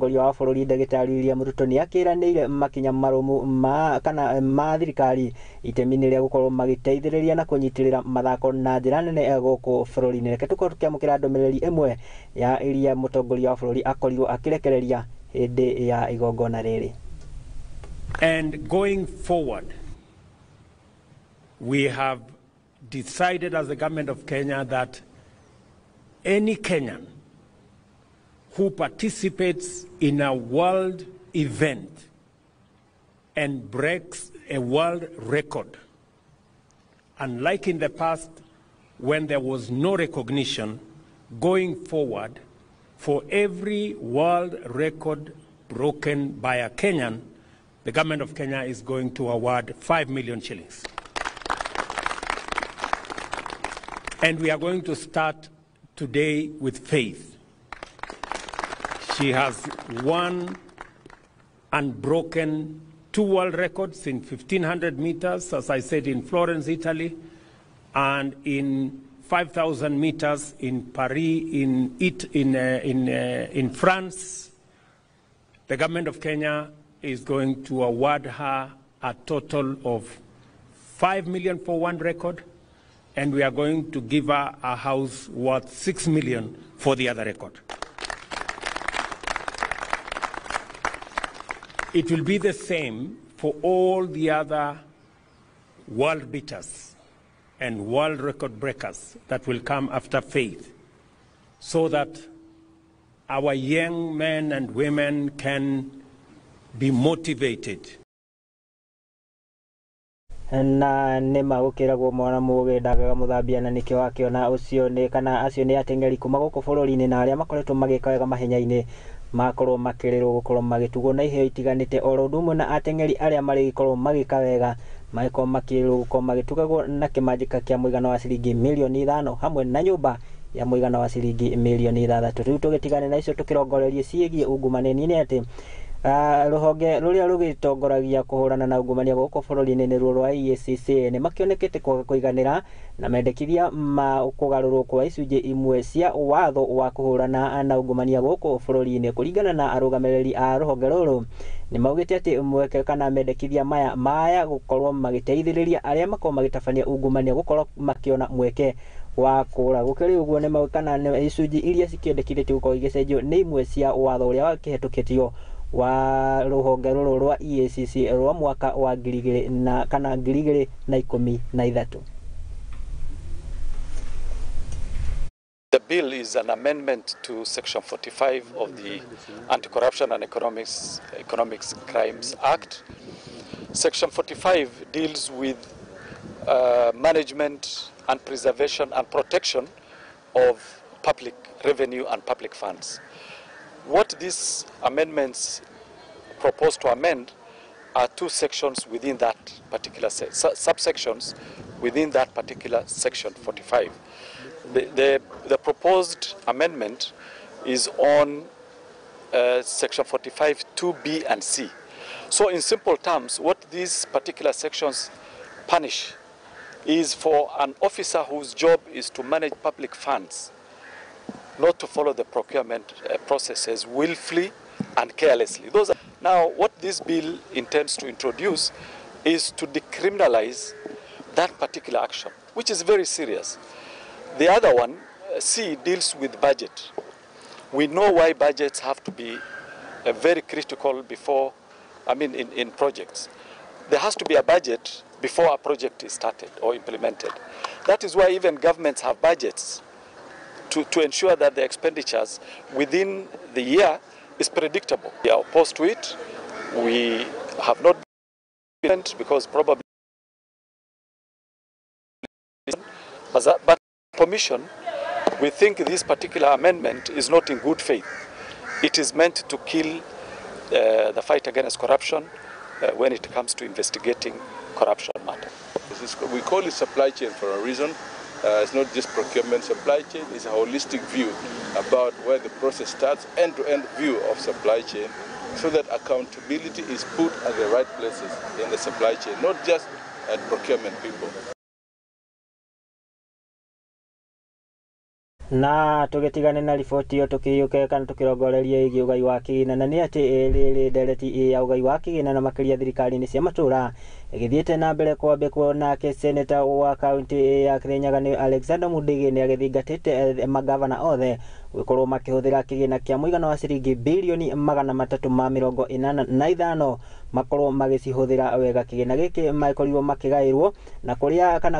mutongoria wa bururi Ndagĩtarĩ William Ruto nĩ akĩranĩire makinya marumu ma thirikari itemi-inĩ rĩa gũkorwo magĩteithĩrĩria na kũnyitĩrĩra mathako na njĩra nene gũkũ bũrũri-inĩ. Reke tũkorwo tũkĩamũkĩra ndũmĩrĩri ĩmwe ya iria mutongoria wa bururi akorirwo akĩrekereria hĩndĩ ya igongona rĩrĩ. And going forward, we have decided as the government of Kenya that any Kenyan who participates in a world event and breaks a world record, unlike in the past when there was no recognition, going forward, for every world record broken by a Kenyan, the government of Kenya is going to award 5 million shillings. And we are going to start today with Faith. She has won unbroken 2 world records in 1500 meters, as I said, in Florence, Italy, and in 5,000 meters in Paris, in France. The government of Kenya is going to award her a total of 5 million for 1 record, and we are going to give her a house worth 6 million for the other record. It will be the same for all the other world beaters and world record breakers that will come after Faith, so that our young men and women can be motivated. Na nĩma gũkĩragwo mwana mũgĩ ndagaga mũthambia na nĩkĩo akĩona ũcio nĩ kana acio nĩ ateng'eri kuma gũkũ bũrũri-inĩ na arĩa makoretwo magĩka wega mahenya-inĩ makorwo makĩrĩrwo gũkorwo magĩtugwo na iheo itiganĩte oro ũndũ ũmwe na ateng'eri arĩa marĩgĩkorwo magĩka wega magĩkorwo makĩrĩrwo gũkorwo magĩtugagwo na kĩmanjĩka kĩa mũigana wa ciringi mirioni 5 hamwe na nyũmba ya mũigana wa ciringi mirioni 6. Rĩu tũgĩtigane na icio tũkĩrongorerie ciĩgiĩ ungumania nĩ atĩ rũhonge rũrĩa rũgĩtongoragia kũhũrana na ungumania gũkũ bũrũri-inĩ nĩ ruo rwa EACC nĩ makĩonekete kwaga kũiganĩra na mendekithia ma kũgarũrwo kwa icunjĩ imwe cia watho wa kũhũrana na ungumania gũkũ bũrũri-inĩ. Kũringana na arũgamĩrĩri a rũhonge rũrũ nĩ maugĩte atĩ mweke kana mendekithia maya gũkorwo magĩteithĩrĩria arĩa makorwo magĩtabania ungumania gũkorwo makĩona mweke wa kũra. Gũkĩrĩ ũguo nĩ maukana icunjĩ iria cikĩendekithĩtio gũkorwo igĩcenjio nĩ imwe cia watho ũrĩa wakĩhetũkĩtio wa rũhonge rũrũ rwa EACC rwa mwaka wa 2013. The bill is an amendment to Section 45 of the Anti-Corruption and Economics Crimes Act. Section 45 deals with management and preservation and protection of public revenue and public funds. What these amendments propose to amend are 2 sections within that particular subsections within that particular section 45. The proposed amendment is on section 45 2B and C. So in simple terms, what these particular sections punish is for an officer whose job is to manage public funds not to follow the procurement processes willfully and carelessly. Now, what this bill intends to introduce is to decriminalize that particular action, which is very serious. The other one, C, deals with budget. We know why budgets have to be very critical before, in projects. There has to be a budget before a project is started or implemented. That is why even governments have budgets to ensure that the expenditures within the year is predictable. We are opposed to it. We have not been because probably, but Commission, we think this particular amendment is not in good faith. It is meant to kill the fight against corruption when it comes to investigating corruption matter. We call it supply chain for a reason. It's not just procurement. Supply chain is a holistic view about where the process starts, end-to-end view of supply chain, so that accountability is put at the right places in the supply chain, not just at procurement people. Na tugitigane na riboti yo tukiyuke kana tukirongoreria igi ugai wa kigina na ni ati riri ndereti ya ugai wa kigina na makiria thirikari-ini cia matura igithiete na mbere kwambikwo nake seneta wa kaunti ya Kirinyaga ni Alexander Mudigi ni agithingatite magavana othe gukorwo makihuthira kigina kia muigana wa ciringi bilioni 345 makorwo magicihuthira wega. Kigina giki maikorirwo makigairwo na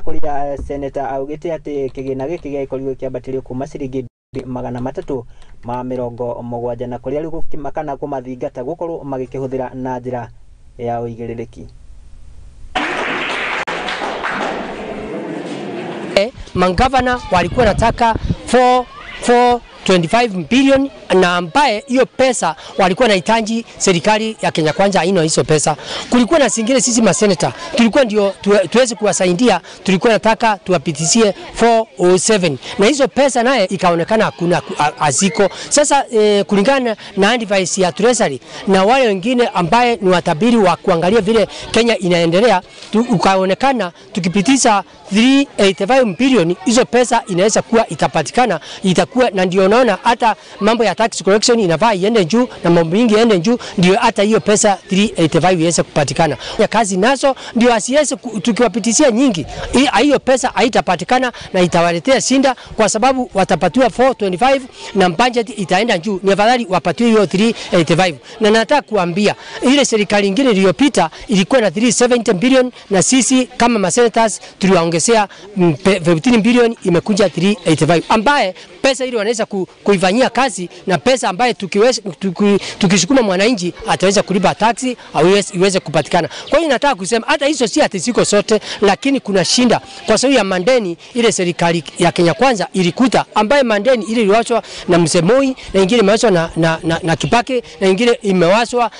kuria seneta augite ati kigina giki giaikorirwo kiambatirio kuma ciringi 370 na kuria riu makana kumathingata gukorwo magikihuthira na njira ya uigiririki. Mangavana walikuwa nataka 425 billion na ambaye hiyo pesa walikuwa nahitaji serikali ya Kenya Kwanza haina hizo pesa. Kulikuwa na singine sisi maseneta tulikuwa ndio tuweze kuwasaidia, tulikuwa nataka tuwapitishie 407 na hizo pesa naye ikaonekana hakuna aziko. Sasa kulingana na advice ya Treasury na wale wengine ambaye ni watabiri wa kuangalia vile Kenya inaendelea, ukaonekana tukipitisha 385 billion hizo pesa inaweza kuwa itapatikana, itakuwa na ndio unaona hata mambo ya tax collection inafaa iende juu na mambo mengi iende juu, ndio hata hiyo pesa 385 iweze kupatikana. Ya kazi nazo ndio asiweze tukiwapitishia nyingi, hiyo pesa haitapatikana na itawaletea shinda kwa sababu watapatiwa 425 na budget itaenda juu. Ni afadhali wapatiwe hiyo 385. Na nataka kuambia ile serikali nyingine iliyopita ilikuwa na 370 billion na sisi kama masenators tuliwaongezea 15 billion, imekuja 385 ambaye pesa ile wanaweza kuifanyia kazi na pesa ambaye tukisukuma mwananchi ataweza kulipa taxi au iweze kupatikana. Kwa hiyo nataka kusema hata hizo si ati ziko sote, lakini kuna shinda kwa sababu ya mandeni ile serikali ya Kenya Kwanza ilikuta, ambaye mandeni ile iliwachwa na Msemoi na nyingine imewachwa na Kibaki na nyingine imewachwa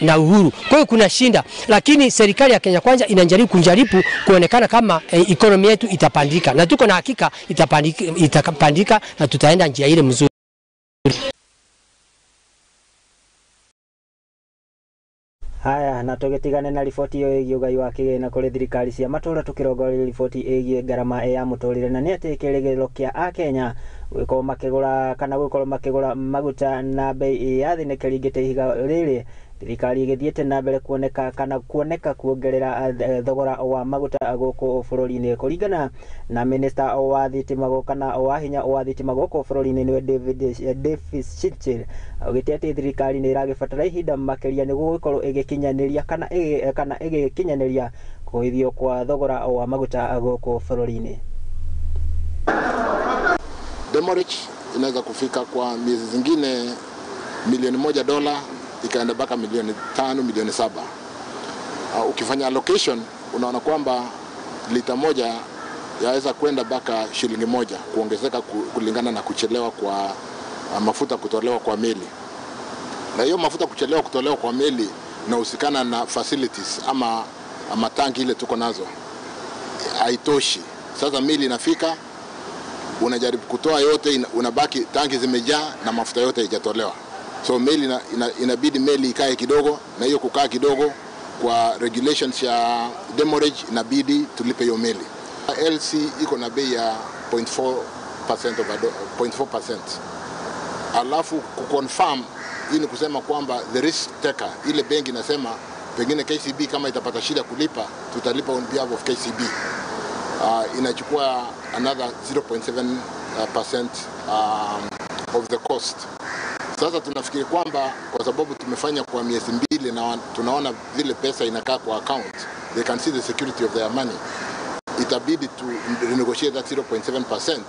na Uhuru. Kwa hiyo kuna shinda, lakini serikali ya Kenya Kwanza inajaribu kuonekana kama economy yetu itapandika, na tuko na hakika itapandika na tutaenda njia ile mzuri. Haya, na tugitigane na riboti yo igi ugai wa kigina kuri thirikari cia matura tukirongoreria riboti igi garama ya muturire na ni ati kirigiro kia Akenya gukorwo makigura maguta na bei ya thĩ nĩ kĩringĩte ihiga rĩrĩ. Thirikari igithiete na mbere kuoneka kuongerera thogora wa maguta gũkũ bũrũri-inĩ. Kũringana na minister wa thitima kana wa hinya wa thitima gũkũ bũrũri-inĩ nĩ Davis Chirchir, augĩte atĩ thirikari nĩ ĩragĩbatara ihinda makĩria nĩguo gũkorwo ĩgĩkinyanĩria kana ĩgĩkinyanĩria kũhithio kwa thogora wa maguta gũkũ bũrũri-inĩ. Demorage inaweza kufika kwa miezi zingine milioni $1 ikaenda mpaka milioni 5, milioni 7. Ukifanya allocation unaona kwamba lita moja yaweza kwenda mpaka shilingi 1 kuongezeka kulingana na kuchelewa kwa mafuta kutolewa kwa meli. Na hiyo mafuta kutolewa kwa meli inahusikana na facilities ama tanki ile tuko nazo haitoshi. Sasa meli inafika, unajaribu kutoa yote, unabaki tanki zimejaa na mafuta yote haijatolewa. So meli inabidi meli ikae kidogo, na hiyo kukaa kidogo kwa regulations ya demurrage inabidi tulipe hiyo meli. LC iko na bei ya 0.4%. Alafu kuconfirm hii ni kusema kwamba the risk taker, ile benki inasema pengine KCB kama itapata shida kulipa, tutalipa on behalf of KCB. Inachukua another 0.7% of the cost. Sasa tunafikiri kwamba kwa sababu tumefanya kwa miezi 2 na tunaona vile pesa inakaa kwa account, they can see the security of their money, itabidi to renegotiate that 0.7%,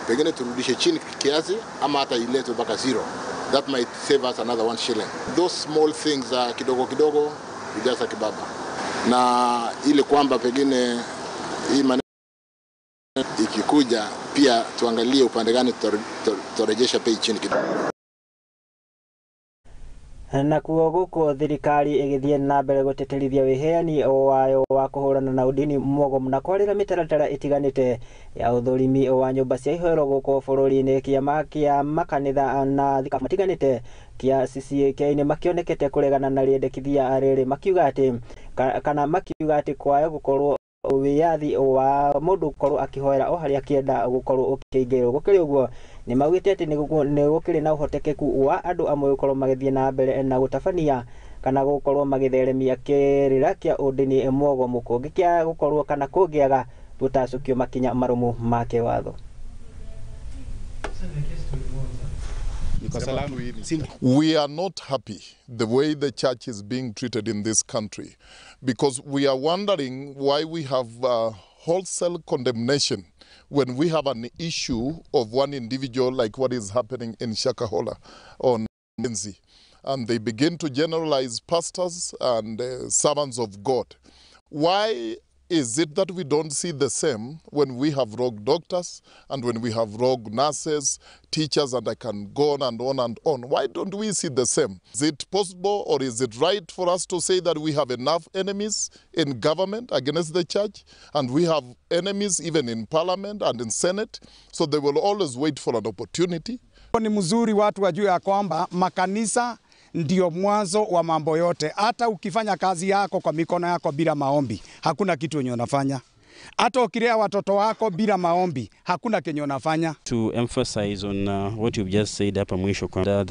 pengine turudishe chini kiasi ama hata iletwe mpaka 0. That might save us another 1 shilling. Those small things kidogo kidogo hujaza kibaba, na ili kwamba pengine hii maneno ikikuja pia tuangalie upande gani tutarejesha bei chini kidogo. Na kuo guko thirikari igithie na mbere guteterithia wiheani wayo wa kuhurana na udini mwogomu na kwarira mitaratara itiganite ya uthurimi wa nyumba cia ihoero guko bũrũri-inĩ. Kĩama kĩa makanitha na thika matiganite kia CCK makionekete kuregana na riendekithia rĩrĩ, makiuga ati kwayo gukorwo wiyathi wa mundu korwo akihoera o haria kienda gukorwo ukingirwo gukiri uguo ni maugite ati ni gukiri na uhotekeku wa andu amwe gukorwo magithie na mbere na gutabania kana gukorwo magitheremia kirira kia undini mwogo mukungi kia gukorwo kana kungiaga gutacukio makinya marumu make watho. We are not happy the way the church is being treated in this country, because we are wondering why we have wholesale condemnation when we have an issue of one individual like what is happening in Shakahola on Menzi. And they begin to generalize pastors and servants of God. Why is it that we don't see the same when we have rogue doctors and when we have rogue nurses, teachers, and I can go on and on and on? Why don't we see the same? Is it possible, or is it right for us to say that we have enough enemies in government against the church, and we have enemies even in parliament and in Senate, so they will always wait for an opportunity? Ni mzuri watu wajue ya kwamba makanisa ndio mwanzo wa mambo yote. Hata ukifanya kazi yako kwa mikono yako bila maombi, hakuna kitu yenye unafanya. Hata ukilea watoto wako bila maombi, hakuna kenye unafanya. To emphasize on what you've just said hapa mwisho kwa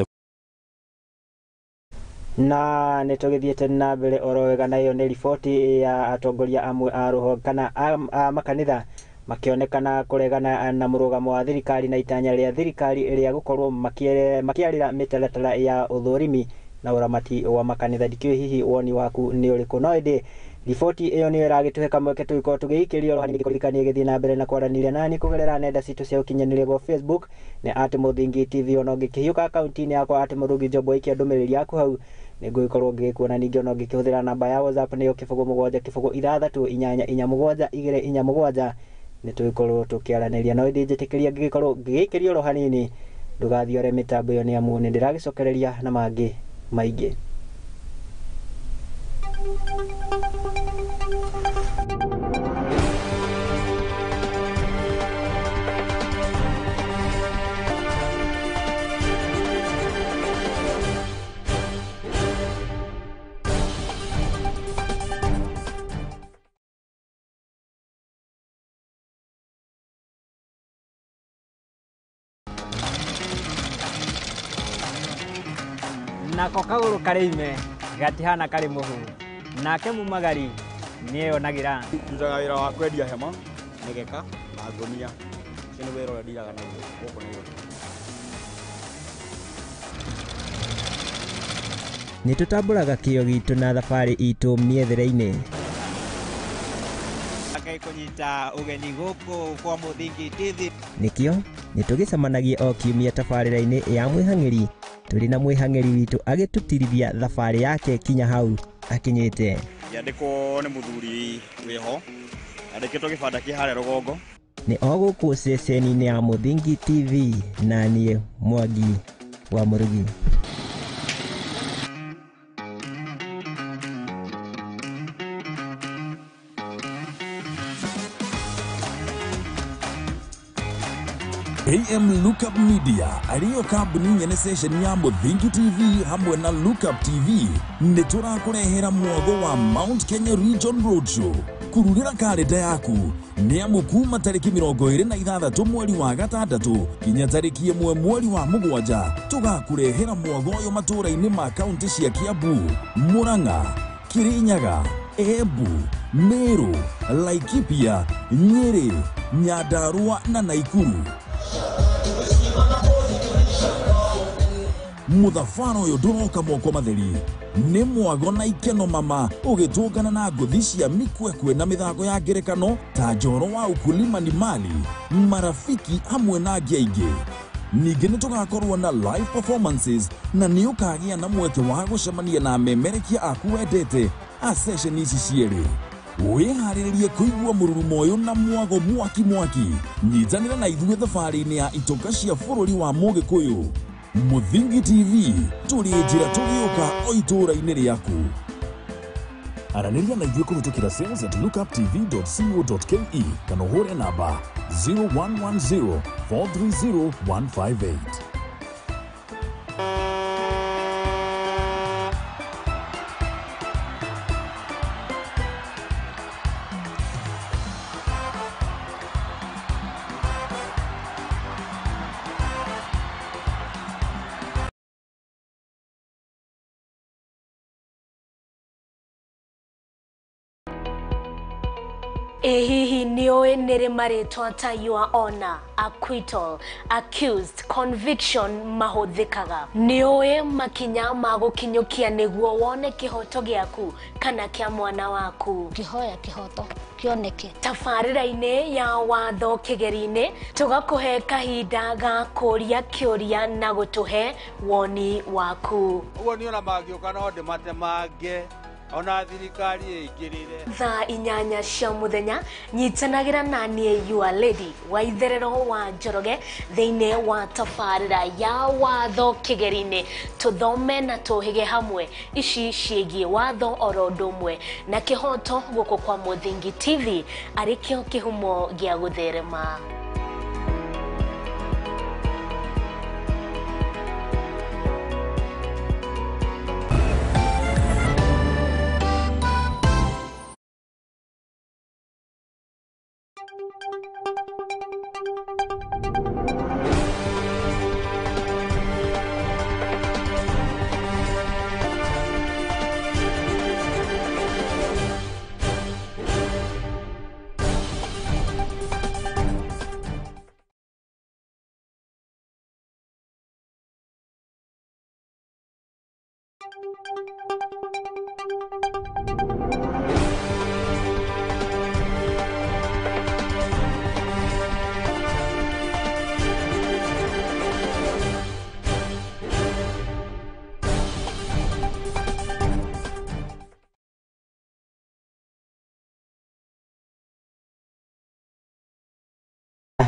na nitugithiete na mbere orowega nayo ni riboti ya atongoria amwe a ruho kana makanitha makionekana kuregana na murugamo wa thirikari na itanya ria thirikari iria gukorwo makiarira mitaratara ya uthurimi na uramati wa makanitha. Dikio hihi woni waku ni uriku? No indi riboti iyo ni iragituhe kamweke tuiko tugiikirio rohani gikurikania githii na mbere na kwaraniria nani kugerera nenda citu cia ukinyaniria go Facebook ni @MURUGI TV. Ono ngikihiuka akaunti-ini yakwa @MURUGI Jobo ikia ndumiriri yaku hau niguikorwo ngikuona ningi ono ngikihũthĩra namba ya WhatsApp niyo 0767242727 nituikorwo tukiaraniria. No indi njitikiria ngikorwo ngiikirio ro hanini ndugathiore mitambo iyo ni amu ni ndiragicokereria na mangi maingi. Nako kaguru karime gatihana kari muhu nake mumagari niyo nagira tutaga wira wa kwendia hema negeka na ngonia kinu wira uri ndiraga na guko ni tutamburaga kio gitu na thabari itu miethere-ini akai kunyita ugeni guku kwa MURUGI TV nikio nitugicemanagia o kiumia tabarĩra-inĩ ya mwĩhang'ĩri turi na mwĩhang'ĩri witu agitutirithia thabari yake kinya hau akinyite. Yandiko ni muthuri wiho andikitwo gibanda kihare rugongo ni oguku ceceni-inĩ ya MURUGI TV na niĩ Mwangi wa MURUGI. AM Lookup Media ariyo kambuni nyene station ya MURUGI TV hamwe na Lookup TV ni turakurehera mwago wa Mount Kenya Region Roadshow. Kururira kalenda yaku ni amukuma tariki 26 mweri wa gatandatu kinya tariki 1 mweri wa mugwanja tugakurehera mwago yo matura-ini ma kaunti cia Kiambu, Murang'a, Kirinyaga, Embu, Meru, Laikipia, Nyeri, Nyandarua na Naikuru. Muthafaro yo duroka moko matheri ni mwago na ikeno mama ugitungana na nguthi cia mikwekwe na mithago ya ngerekano ta njoro wa ukulima ni mali marafiki hamwe na angĩ aingĩ. Ningĩ nĩ tugakorwo na live performances na nĩ ũkagia na mweke wa gũcemania na memerekia aku wendete a session ici cierĩ. Wĩharĩrĩrie kũigua mũrurumo ũyũ na mwago mwaki nyitanĩra na ithuĩ thabarĩ-inĩ ya itoka cia bũrũri wa Mũgĩkũyũ. MURUGI TV tũrĩ njĩra tũgĩũka o itũũra-inĩ rĩaku. Aranĩria na ithuĩ kũhĩtũkĩra sales@lookuptv.co.ke kana ũhũre namba 0110 430 158. Hihi nioe nere maritwa ta your honor, acquittal, accused, conviction mahuthikaga. Nioe makinya magukinyukia niguo wone kihoto giaku kana kia mwana waku. Kihoya kihoto kioneke. Tabarĩra-inĩ ya watho kĩgeri-inĩ tugakuhe kahinda ga kũria kĩũria na gũtuhe woni waku. Uguo ni ona mangĩũka no ndĩmatemange ona thirikari ĩingĩrĩre. Thaa 8 cia mũthenya nyitanagĩra na niĩ your lady wa itherero wa Njoroge thĩinĩ wa tabarĩra ya watho kĩgeri-inĩ tũthome na tũhĩge hamwe ici ciĩgiĩ watho oro ũndũ ũmwe na kĩhoto gũkũ kwa Mũthingi TV arĩkĩo kĩhumo gĩa gũtherema.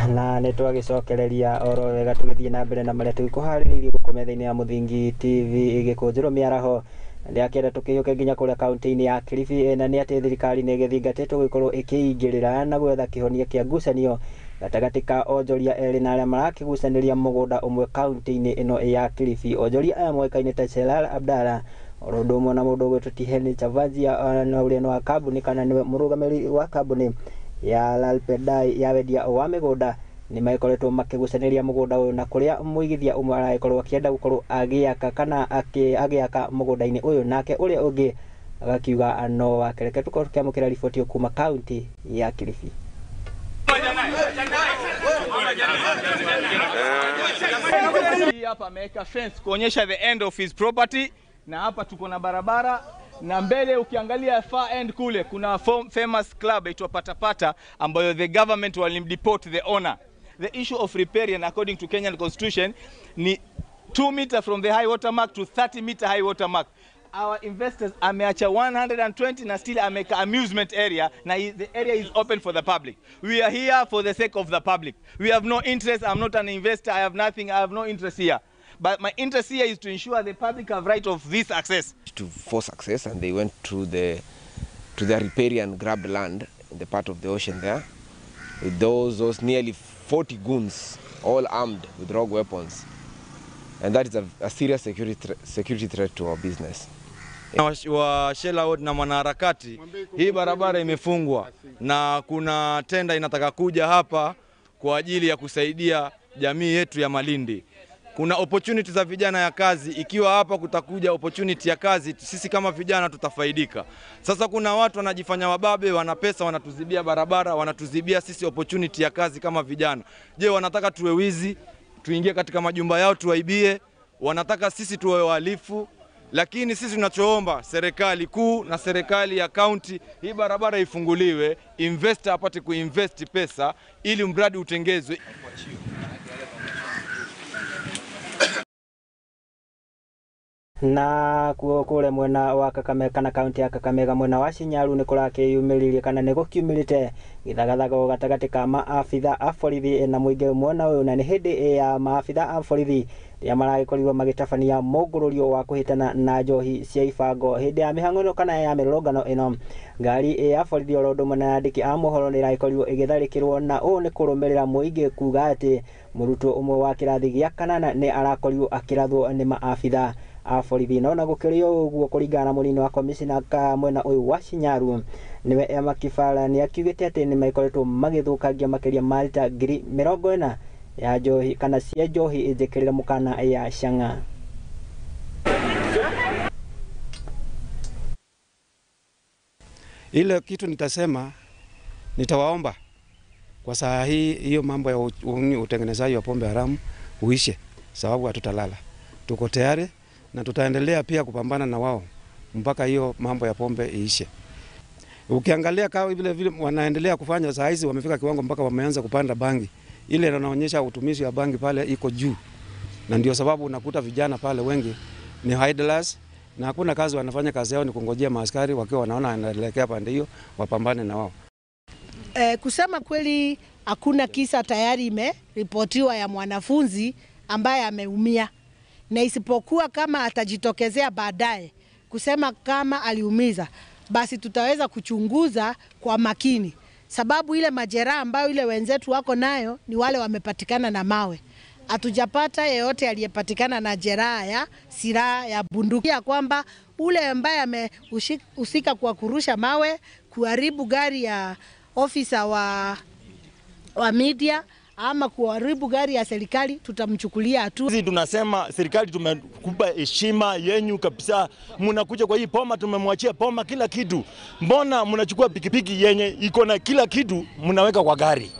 Na nitwagicokereria oro wega tugithie na mbere na maria tugikuhariririe gukomethini ya Mũthingi TV GIKUNJURO MIARAHO ndiakenda tukiyoke nginya kuria kaunti-ini ya Kilifi na ni ati thirikari ni githingatite gukorwo ikiingirira na gwetha kihonia kia ngucanio gatagati ka onjoria eri na aria marakigucaniria mugunda umwe kaunti-ini ino ya Kilifi. Onjoria aya moikaine ta Shelal Abdalla oro undu umwe na mundu gwetwo Tiheni Chavazia na uria wa kambuni kana ni murugamiri wa kambuni ya Lalpedai ya wendia wa migunda ni maikoretwo makigucaniria mugunda uyu na kuria muigithia umwe araikorwo akienda gukorwo agiaka kana agiaka mugunda-ini uyu nake uria ungi agakiuga no wakereke tukorwo tukiamukira riboti kuma kaunti ya Kilifi. Hapa ameweka fence kuonyesha the end of his property na hapa tuko na barabara na mbele ukiangalia far end kule kuna famous club itwa Patapata ambayo the government walimdeport the owner. The issue of riparian according to Kenyan constitution ni 2 meter from the high water mark to 30 meter high water mark. Our investors ameacha 120 na still ameka amusement area na the area is open for the public. We are here for the sake of the public. We have no interest. I'm not an investor. I have nothing. I have no interest here. But my interest here is to ensure the public have right of this access. To force access, and they went through the riparian grabbed land in the part of the ocean there. With those nearly 40 goons, all armed with rogue weapons, and that is a serious security threat to our business. Wa Shela na mwanaharakati, hii barabara imefungwa na kuna tenda inataka kuja hapa kwa ajili ya kusaidia jamii yetu ya Malindi. Kuna opportunity za vijana ya kazi, ikiwa hapa kutakuja opportunity ya kazi, sisi kama vijana tutafaidika. Sasa kuna watu wanajifanya wababe, wana pesa, wanatuzibia barabara, wanatuzibia sisi opportunity ya kazi kama vijana. Je, wanataka tuwe wizi, tuingie katika majumba yao tuwaibie? Wanataka sisi tuwe wahalifu? Lakini sisi tunachoomba serikali kuu na serikali ya county, hii barabara ifunguliwe, investor apate kuinvest pesa ili mradi utengezwe. Na kule mwena wa Kakamega kana kaunti ya Kakamega mwena wa Shinyaru ni kurakiyumiririe kana ni gukiumirite githagathago gatagati ka maafitha a borithi na muingi mwena uyu na ni hindi ya maafitha a borithi ya maragikorirwo magitabania mugururio wa kuhitana na njohi cia ibango hindi ya mihang'ano kana ya mirorongano ino. Ngari ya borithi orondo mwana andiki a mohoro ni raikorirwo igitharikirwo na u ni kurumirira muingi kuga ati murutwo umwe wa kirathi gia kanana ni arakorirwo akirathwo ni maafitha a borithi. Na gukirio uguo kuringana na munini wa komishina ka mwena uyu wa Shinyaru niwe Emma Kifala ni akiugite ati ni maikoretwo magithukangia makiria ma lita 40,000 ya njohi kana cia njohi ijikirira mukana ya Shang'a. Ile kitu nitasema Nitawaomba kwa saa hii hiyo mambo ya utengenezaji wa pombe haramu uishe, sababu hatutalala. Tuko tayari na tutaendelea pia kupambana na wao mpaka hiyo mambo ya pombe iishe. Ukiangalia kama vile wanaendelea kufanya saa hizi, wamefika kiwango mpaka wameanza kupanda bangi. Ile inaonyesha utumizi wa bangi pale iko juu. Na ndio sababu unakuta vijana pale wengi ni idlers na hakuna kazi wanafanya, kazi yao ni kungojea maaskari wakiwa wanaona anaelekea pande hiyo wapambane na wao. Kusema kweli hakuna kisa tayari imeripotiwa ya mwanafunzi ambaye ameumia, na isipokuwa kama atajitokezea baadaye kusema kama aliumiza, basi tutaweza kuchunguza kwa makini, sababu ile majeraha ambayo ile wenzetu wako nayo ni wale wamepatikana na mawe. Hatujapata yeyote aliyepatikana na jeraha ya silaha ya bunduki, ya kwamba ule ambaye amehusika kwa kurusha mawe, kuharibu gari ya ofisa wa media ama kuharibu gari ya serikali, tutamchukulia hatua. Sisi tunasema serikali tumekupa heshima yenyu kabisa. Mnakuja kwa hii poma, tumemwachia poma kila kitu. Mbona mnachukua pikipiki yenye iko na kila kitu mnaweka kwa gari?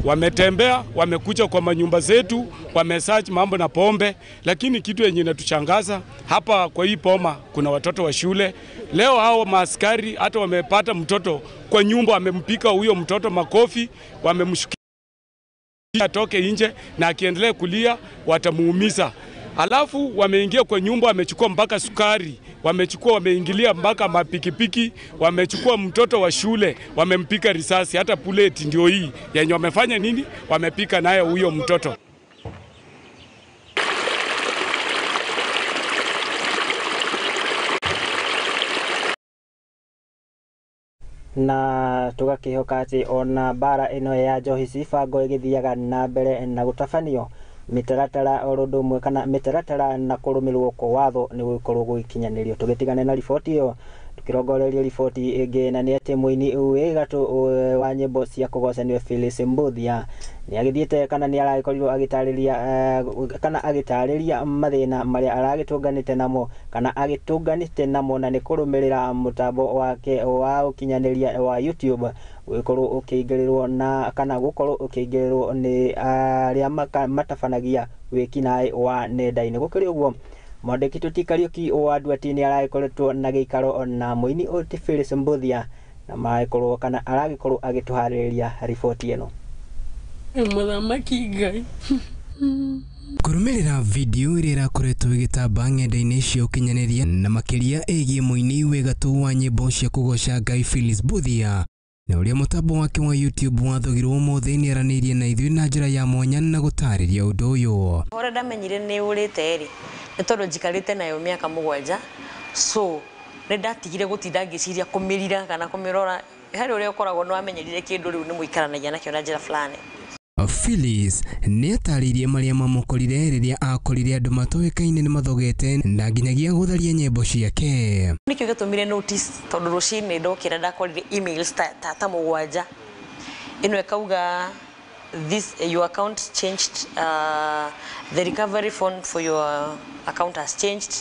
Wametembea, wamekuja kwa manyumba zetu, wamesearch mambo na pombe, lakini kitu yenye inatushangaza hapa kwa hii poma kuna watoto wa shule. Leo hao maaskari hata wamepata mtoto kwa nyumba, wamempika huyo mtoto makofi, wamemshukia atoke nje na akiendelea kulia watamuumiza. Alafu wameingia kwa nyumba, wamechukua mpaka sukari, wameingilia mpaka mapikipiki, wamechukua mtoto wa shule, wamempika risasi, hata bullet ndio hii yenye wamefanya nini, wamepika nayo huyo mtoto. Na tugakihoka ati ona bara ino ya njohi cibango igithiaga na mbere na gutabanio mitaratara orodo mwe kana mitaratara na kurumirwo kwa watho ni gukorwo gukinyanirio. Tugitigane na riboti iyo, tukirongoreria riboti ingi na ni ati muini uwe gatu wa nyimbo cia kugocanio Phyllis Mbuthia ni agithiete kana ni aragikorwo agitariria mathina maria aragitunganite namo kana agitunganite namo, na ni kurumirira mutambo wake wa ukinyaniria wa YouTube gukorwo ukingiriro na kana gukorwo ukingiriro ni aria matabanagia wikinae wa nenda-ini. Gukiri uguo mwandiki Tutikariuki wa Ndwati ni aragikoretwo na giikaro na muini oti Phyllis Mbuthia na maragikorwo kana aragikorwo agituhaririria riboti ino. Muthamaki Ngai kurumirira video iria irakoretwo igitamba ng'enda-inĩ cia ũkinyanĩria na makĩria ĩgiĩ mũini wĩgatũ wa nyĩmbo cia kũgoca Ngai Phyllis Mbuthia, na ũrĩa mũtambo wake wa YouTube wathogirwo ũmũthĩ nĩ aranĩirie na ithuĩ na njĩra ya mwanya na gũtarĩria ũndũ ũyũ. Ũrĩa ndamenyire nĩ ũrĩte rĩ, nĩ tondũ njikarĩte nayo mĩaka 7, so nĩ ndatigire gũtinda ngĩciria kũmĩrira kana kũmĩrora. Harĩ ũrĩa ũkoragwo nĩ wamenyerire kĩndũ rĩu nĩ mũikaranagia nakĩo na njĩra fulani. Phyllis nĩ atarĩirie marĩa mamukorire rĩrĩa akorire andũ matoĩkaine nĩ mathogete na nginyagia gũtharia nyĩmbo ciake. Nĩkĩo gĩtũmire notice tondũ rũcinĩ ndokĩra ndakorire emails ta 7 ĩno ĩkauga this your account changed, the recovery phone for your account has changed,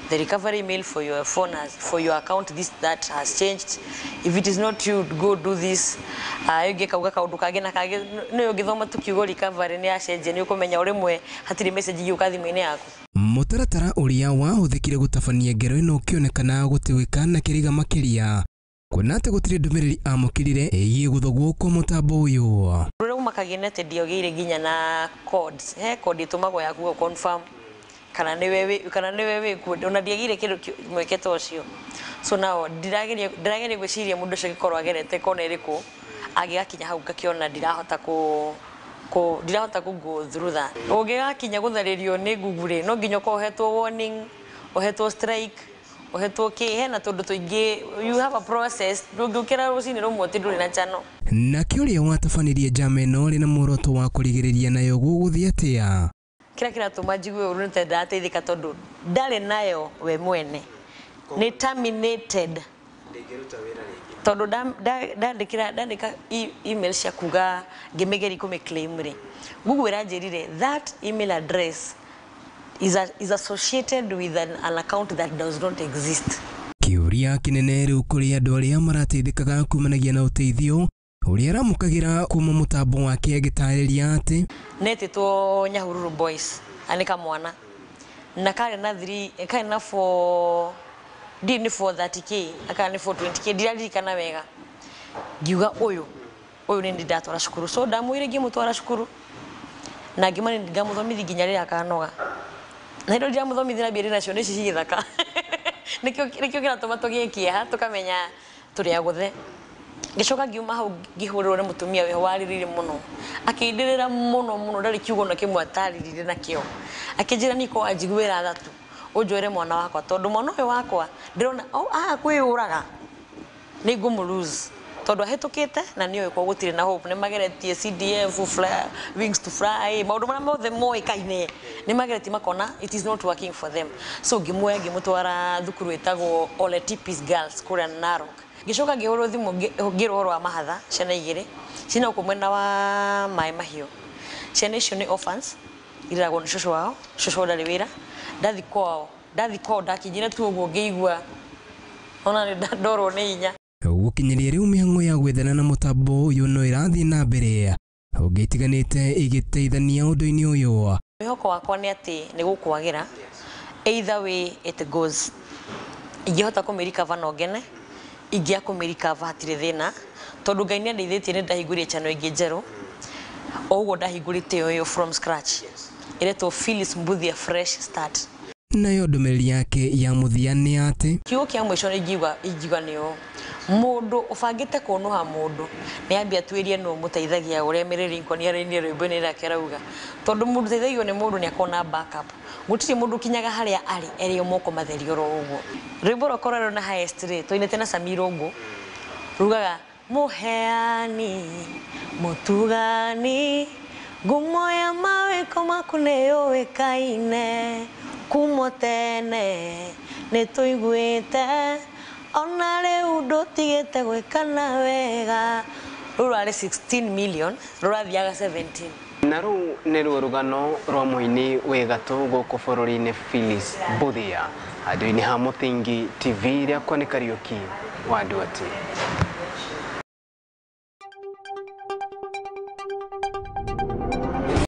the recovery email for your phone for your account that has changed, if it is not you, go do this. Yogekauga kaundu kage na kage no yogithoma tukiugo recovery ni acenje ni ukumenya urimwe hatiri message giuka thimu-ini yaku. Mũtaratara ũrĩa wahũthĩkire gũtabania ngero ĩno ũkĩonekana gũtiwĩka na kĩriga makĩria, kuona atĩ gũtirĩ ndũmĩrĩri amũkĩrire ĩgiĩ gũthogwo kwa mũtambo ũyũ. Rĩu makagĩne atĩ ndiogĩire nginya na codes, code ĩtũmagwo ya kuo confirm kana nĩ wewe ona ndiagire kĩndũ mwekete ũcio. So now ndirageria gwĩciria mũndũ ũcio gĩkorwo agerete kona ĩrĩkũ agĩgakinya hau ngakiona ndirahota go through that. Ũngĩgakinya gũtharĩrio nĩ Google no nginya ũkohetwo warning, ũhetwo strike, ũhetwo hena tondũ tũingĩ you have a process. Ndũngĩũkĩra rũcinĩ rũmwe atĩ ndũrĩ na channel. Nake ũrĩa watabanirie njama ĩno rĩ na muoroto wa kũrigĩrĩria nayo gũgũthiĩ atĩa. Kira kiratũma njigue ũru nĩ ndateithĩka tondũ ndarĩ nayo we mwene nĩ terminated. Tondũ ndandĩka email cia kuga ngĩmĩgeria kũmĩclaim rĩ, Google ĩranjĩrire that email address is associated with an account that does not exist. Kĩũria kĩnene rĩu kũrĩ andũ arĩa marateithĩkaga kumanagia na ũteithio uria aramukagira kuma mutambo wake agitariria ati netitwo Nyahururu Boys anika mwana na kare na 3 kare na 4 dini for 30k akana ni for 20k dirali kana wega giuga uyu ni ndatwara cukuru so ndamwire ngimutwara cukuru na ngimani ngamuthomithia nginya rira akanoga na ndo ndiamuthomithia biere nacio ni cigithaka nikio kiratuma tugikia tukamenya turi aguthe gicoka ngiuma hau ngihurwo ni mutumia we waririre muno akindirira muno ndari kiugo na kimwe ataririre nakio akinjira niko ajiguira thatu unjwire mwana wakwa tondu mwana uyu wakwa ndirona kwiyuraga ni ngumulose tondu ahetukite na niyo iko gutire na hope ni mageretie CDF wings to fly maundu mara mothe moikaine ni mageretie makona it is not working for them so ngimutwara thukuru etagwo Ole Tipis Girls kuria Narok gicoka ngihurwo thimu ngirwo wa mahatha ciana igiri cina ukumwena wa mai mahio ciana icio ni orphans iragwo ni shosho wao shosho ndari wira ndathi kwao ndakinyire tu uguo ngiigua ona ndorwo ni inya gukinyiria riu mihango ya gwethana na mutambo uyu no irathi na mbere ugitiganite igiteithania undu-ini uyu mihoko wakwa ni ati ni gukwagira either way it goes ingihota kumirikava no ngene ingia kumirikava hatire thina tondu Ngai ni ndeithitie ni ndahigurie chano ingi njeru oguo ndahigurite uyu from scratch iretwo Phyllis Mbuthia fresh start nayo ndumiriri yake ya muthia ni ati kiugo kia mwisho ni ingiuga niyo mundu ubangite kunuha mundu ni ambia twirie no muteithagia uria miriri nkoni araini rwimbo ni rake rauga tondu mundu teithagio ni mundu ni akona backup gutiri mundu kinyaga haria ari erio moko matherio ro uguo rwimbo rokorero na highest rate toinete na Samirongo rugaga muheani mutugani gumo ya maweko makuneo wekaine kumotene nituiguite ona riu ndutigite gwikana wega rurari 16 million rurathiaga 17 na ru ni rugano rwa muini wegatu guku bururi-ini Phyllis Mbuthia andu-ini ha Muthingi TV ria kwa ni Kariuki wa Nduati.